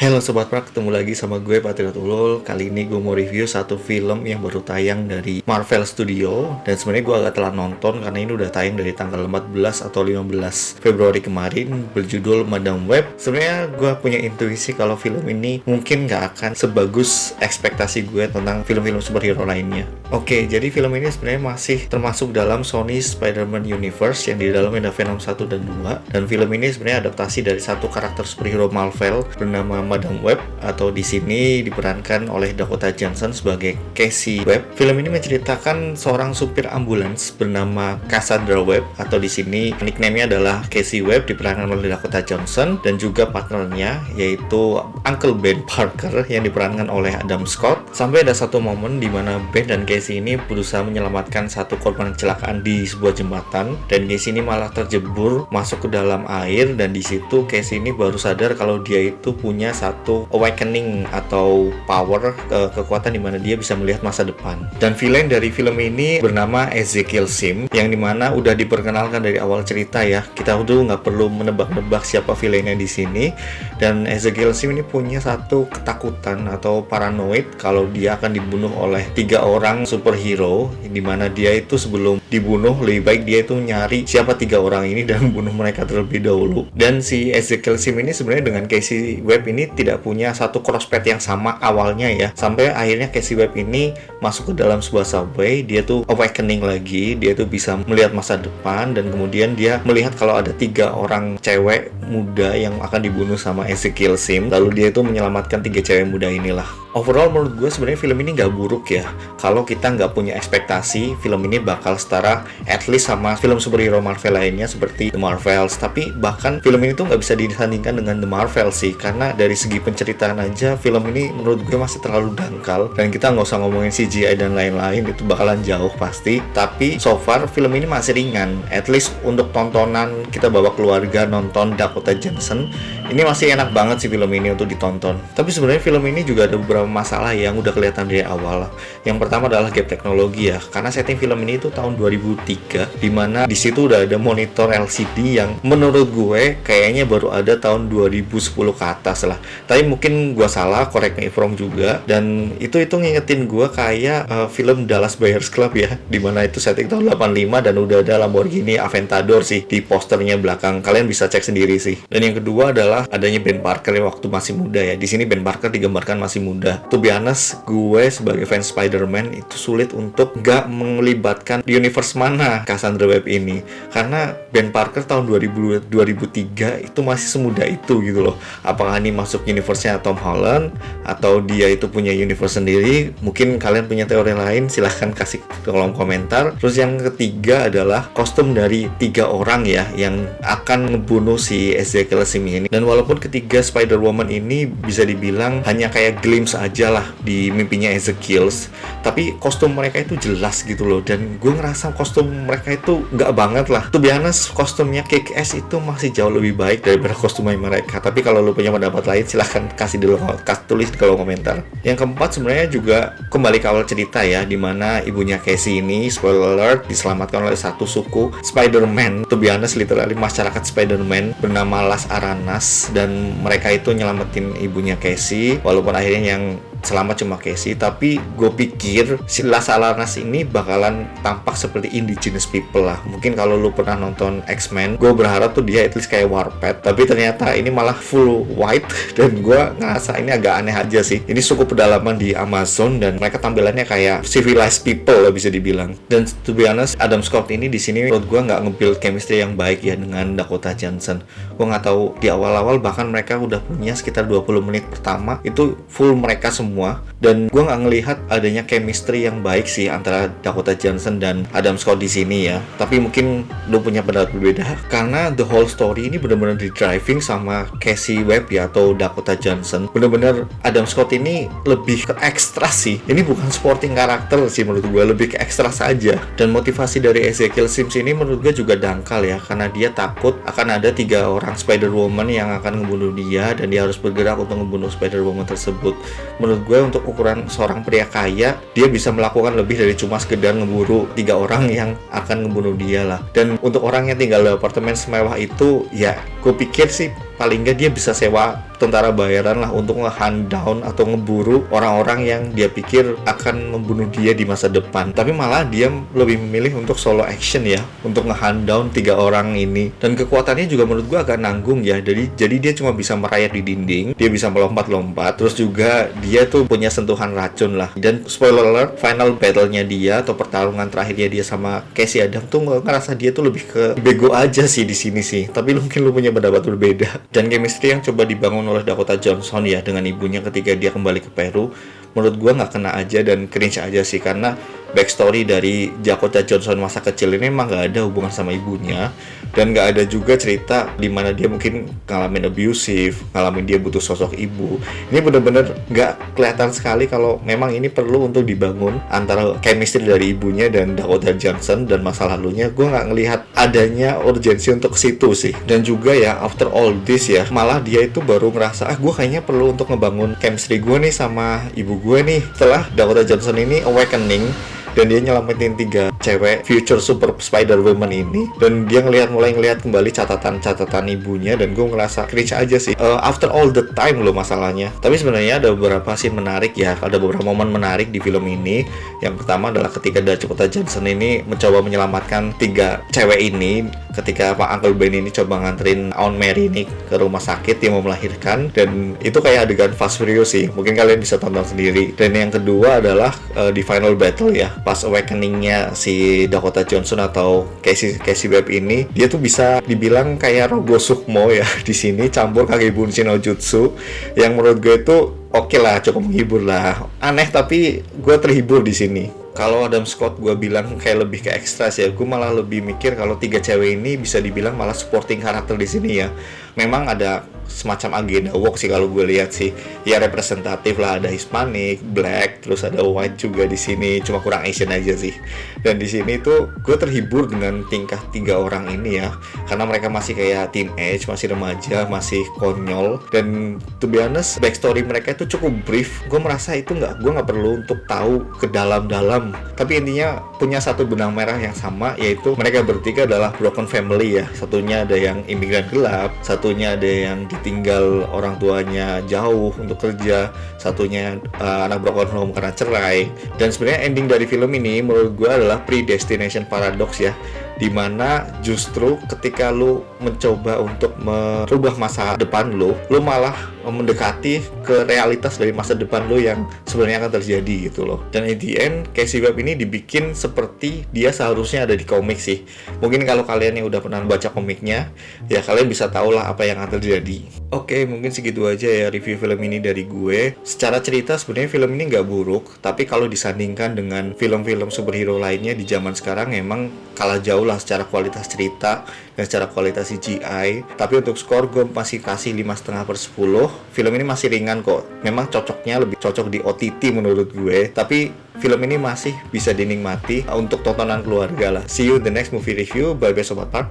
Halo Sobat Prak, ketemu lagi sama gue Patriot Ulul. Kali ini gue mau review satu film yang baru tayang dari Marvel Studio. Dan sebenarnya gue agak telat nonton karena ini udah tayang dari tanggal 14 atau 15 Februari kemarin, berjudul Madam Web. Sebenarnya gue punya intuisi kalau film ini mungkin gak akan sebagus ekspektasi gue tentang film-film superhero lainnya. Oke, jadi film ini sebenarnya masih termasuk dalam Sony Spider-Man Universe yang di dalamnya ada Venom 1 dan 2. Dan film ini sebenarnya adaptasi dari satu karakter superhero Marvel bernama Madam Web, atau di sini diperankan oleh Dakota Johnson sebagai Casey Webb. Film ini menceritakan seorang supir ambulans bernama Cassandra Webb, atau di sini nickname-nya adalah Casey Webb, diperankan oleh Dakota Johnson, dan juga partnernya yaitu Uncle Ben Parker yang diperankan oleh Adam Scott. Sampai ada satu momen di mana Ben dan Casey ini berusaha menyelamatkan satu korban kecelakaan di sebuah jembatan, dan Casey ini malah terjebur masuk ke dalam air, dan di situ Casey ini baru sadar kalau dia itu punya satu awakening atau power, kekuatan di mana dia bisa melihat masa depan. Dan villain dari film ini bernama Ezekiel Sim, yang dimana udah diperkenalkan dari awal cerita ya. Kita udah nggak perlu menebak-nebak siapa villainnya di sini. Dan Ezekiel Sim ini punya satu ketakutan atau paranoid kalau dia akan dibunuh oleh 3 orang superhero, di mana dia itu sebelum dibunuh lebih baik dia itu nyari siapa 3 orang ini dan bunuh mereka terlebih dahulu. Dan si Ezekiel Sim ini sebenarnya dengan Casey Webb ini tidak punya satu crossfade yang sama awalnya ya, sampai akhirnya Casey Webb ini masuk ke dalam sebuah subway. Dia tuh awakening lagi, dia tuh bisa melihat masa depan, dan kemudian dia melihat kalau ada 3 orang cewek muda yang akan dibunuh sama Ezekiel Sim, lalu dia itu menyelamatkan 3 cewek muda inilah. Overall menurut gue sebenarnya film ini nggak buruk ya, kalau kita nggak punya ekspektasi film ini bakal setara at least sama film superhero Marvel lainnya seperti The Marvels. Tapi bahkan film ini tuh nggak bisa disandingkan dengan The Marvel sih, karena dari segi penceritaan aja film ini menurut gue masih terlalu dangkal, dan kita nggak usah ngomongin CGI dan lain-lain, itu bakalan jauh pasti. Tapi so far film ini masih ringan, at least untuk tontonan kita bawa keluarga nonton Dakota Johnson, ini masih enak banget sih film ini untuk ditonton. Tapi sebenarnya film ini juga ada beberapa masalah yang udah kelihatan dari awal. Yang pertama adalah gap teknologi ya, karena setting film ini itu tahun 2003, dimana di situ udah ada monitor LCD yang menurut gue kayaknya baru ada tahun 2010 ke atas lah. Tapi mungkin gue salah, correct me if wrong juga. Dan itu ngingetin gue kayak film Dallas Buyers Club ya, dimana itu setting tahun 85 dan udah ada Lamborghini Aventador sih di posternya belakang. Kalian bisa cek sendiri sih. Dan yang kedua adalah adanya Ben Parker yang waktu masih muda ya. Di sini Ben Parker digambarkan masih muda. To be honest, gue sebagai fans Spider-Man itu sulit untuk gak melibatkan di universe mana Cassandra Webb ini, karena Ben Parker tahun 2003 itu masih semuda itu gitu loh. Apakah ini masuk universe-nya Tom Holland atau dia itu punya universe sendiri? Mungkin kalian punya teori lain, silahkan kasih ke kolom komentar. Terus yang ketiga adalah kostum dari 3 orang ya yang akan ngebunuh si Ezekiel Sim ini. Dan walaupun ketiga Spider-Woman ini bisa dibilang hanya kayak glimpse aja lah di mimpinya Ezekiel, tapi kostum mereka itu jelas gitu loh, dan gue ngerasa kostum mereka itu nggak banget lah. To be honest, kostumnya Kick-Ass itu masih jauh lebih baik daripada kostumnya mereka. Tapi kalau lu punya pendapat lain silahkan tulis di kolom komentar. Yang keempat sebenarnya juga kembali ke awal cerita ya, dimana ibunya Casey ini, spoiler alert, diselamatkan oleh satu suku Spider-Man. To be honest, literally masyarakat Spider-Man bernama Las Aranas, dan mereka itu nyelamatin ibunya Casey, walaupun akhirnya yang selamat cuma Casey. Tapi gue pikir si Las Aranas ini bakalan tampak seperti indigenous people lah. Mungkin kalau lu pernah nonton X-Men, gue berharap tuh dia at least kayak Warpath, tapi ternyata ini malah full white, dan gue ngerasa ini agak aneh aja sih. Ini suku pedalaman di Amazon dan mereka tampilannya kayak civilized people lah bisa dibilang. Dan to be honest, Adam Scott ini di sini menurut gue nggak nge-build chemistry yang baik ya dengan Dakota Johnson. Gue nggak tahu, di awal-awal bahkan mereka udah punya sekitar 20 menit pertama itu full mereka semua, dan gue nggak ngelihat adanya chemistry yang baik sih antara Dakota Johnson dan Adam Scott di sini ya. Tapi mungkin lu punya pendapat berbeda, karena the whole story ini benar-benar di driving sama Casey Webb ya, atau Dakota Johnson. Benar-benar Adam Scott ini lebih ke ekstra sih. Ini bukan supporting karakter sih menurut gue, lebih ke ekstra saja. Dan motivasi dari Ezekiel Sims ini menurut gue juga dangkal ya, karena dia takut akan ada 3 orang Spider-Woman yang akan ngebunuh dia, dan dia harus bergerak untuk ngebunuh Spider-Woman tersebut. Menurut gue untuk ukuran seorang pria kaya, dia bisa melakukan lebih dari cuma sekedar ngeburu 3 orang yang akan ngebunuh dia lah. Dan untuk orang yang tinggal di apartemen semewah itu, ya gue pikir sih paling nggak dia bisa sewa tentara bayaran lah untuk nge-hunt down atau ngeburu orang-orang yang dia pikir akan membunuh dia di masa depan. Tapi malah dia lebih memilih untuk solo action ya, untuk nge-hunt down 3 orang ini. Dan kekuatannya juga menurut gue agak nanggung ya. Jadi dia cuma bisa merayap di dinding, dia bisa melompat-lompat, terus juga dia tuh punya sentuhan racun lah. Dan spoiler alert, final battle-nya dia atau pertarungan terakhirnya dia sama Casey Adam tuh ngerasa dia tuh lebih ke bego aja sih di sini sih. Tapi mungkin lu punya pendapat berbeda. Dan chemistry yang coba dibangun oleh Dakota Johnson ya dengan ibunya ketika dia kembali ke Peru, menurut gua nggak kena aja dan cringe aja sih, karena backstory dari Dakota Johnson masa kecil ini emang nggak ada hubungan sama ibunya, dan nggak ada juga cerita di mana dia mungkin ngalamin abusive, ngalamin dia butuh sosok ibu. Ini bener-bener nggak kelihatan sekali kalau memang ini perlu untuk dibangun antara chemistry dari ibunya dan Dakota Johnson dan masa lalunya. Gue nggak ngelihat adanya urgensi untuk ke situ sih. Dan juga ya after all this ya, malah dia itu baru ngerasa gue kayaknya perlu untuk ngebangun chemistry gue nih sama ibu gue nih setelah Dakota Johnson ini awakening dan dia nyelamatin 3 cewek future super spider woman ini, dan dia mulai ngelihat kembali catatan ibunya, dan gue ngerasa cringe aja sih. After all the time loh masalahnya. Tapi sebenarnya ada beberapa scene menarik ya, ada beberapa momen menarik di film ini. Yang pertama adalah ketika Dakota Johnson ini mencoba menyelamatkan 3 cewek ini ketika Pak Uncle Ben ini coba nganterin Aunt Mary ini ke rumah sakit yang mau melahirkan, dan itu kayak adegan Fast Furious sih, mungkin kalian bisa tonton sendiri. Dan yang kedua adalah di final battle ya, pas awakeningnya si Dakota Johnson atau Casey Webb ini, dia tuh bisa dibilang kayak Rogo Sukmo ya di sini, campur Kage Bunshin no Jutsu, yang menurut gue itu oke lah, cukup menghibur lah. Aneh tapi gue terhibur di sini. Kalau Adam Scott gue bilang kayak lebih ke ekstras ya, gue malah lebih mikir kalau 3 cewek ini bisa dibilang malah supporting karakter di sini ya. Memang ada semacam agenda walk sih kalau gue lihat sih, ya representatif lah, ada Hispanic, Black, terus ada White juga di sini, cuma kurang Asian aja sih. Dan di sini tuh gue terhibur dengan tingkah 3 orang ini ya, karena mereka masih kayak teenage, masih remaja, masih konyol, dan to be honest backstory mereka itu cukup brief. Gue merasa itu gue nggak perlu untuk tahu ke dalam-dalam, tapi intinya punya satu benang merah yang sama, yaitu mereka bertiga adalah broken family ya. Satunya ada yang imigran gelap, satunya ada yang ditinggal orang tuanya jauh untuk kerja, satunya anak broken home karena cerai. Dan sebenarnya ending dari film ini menurut gue adalah predestination paradox ya, dimana justru ketika lu mencoba untuk merubah masa depan lu malah mendekati ke realitas dari masa depan lu yang sebenarnya akan terjadi gitu loh. Dan in the end Casey Webb ini dibikin seperti dia seharusnya ada di komik sih. Mungkin kalau kalian yang udah pernah baca komiknya ya, kalian bisa tahu lah apa yang akan terjadi. Oke, mungkin segitu aja ya review film ini dari gue. Secara cerita sebenarnya film ini nggak buruk, tapi kalau disandingkan dengan film-film superhero lainnya di zaman sekarang emang kalah jauh lah secara kualitas cerita dan secara kualitas CGI. Tapi untuk skor gue masih kasih 5,5/10. Film ini masih ringan kok, memang cocoknya lebih cocok di OTT menurut gue, tapi film ini masih bisa dinikmati untuk tontonan keluarga lah. See you the next movie review, bye bye Sobat Park.